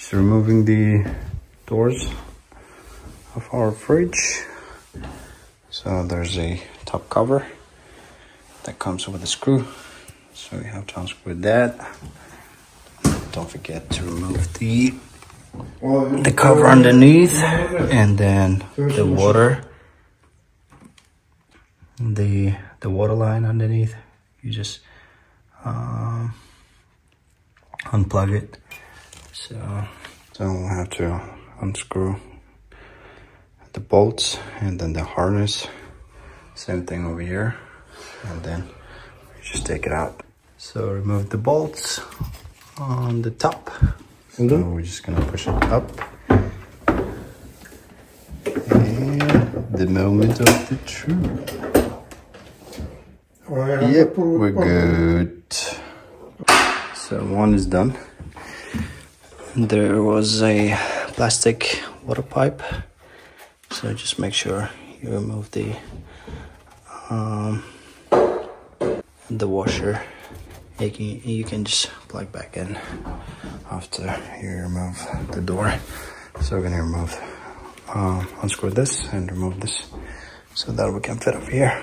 Just removing the doors of our fridge. So there's a top cover that comes with a screw. So we have to unscrew that. Don't forget to remove the cover underneath, and then the water, the water line underneath. You just unplug it. So we'll have to unscrew the bolts and then the harness. Same thing over here, and then we just take it out. So remove the bolts on the top. So we're just gonna push it up. And the moment of the truth. Yep, we're good. So one is done. There was a plastic water pipe. So just make sure you remove the washer. You can just plug back in after you remove the door. So we're gonna remove, unscrew this and remove this so that we can fit up here.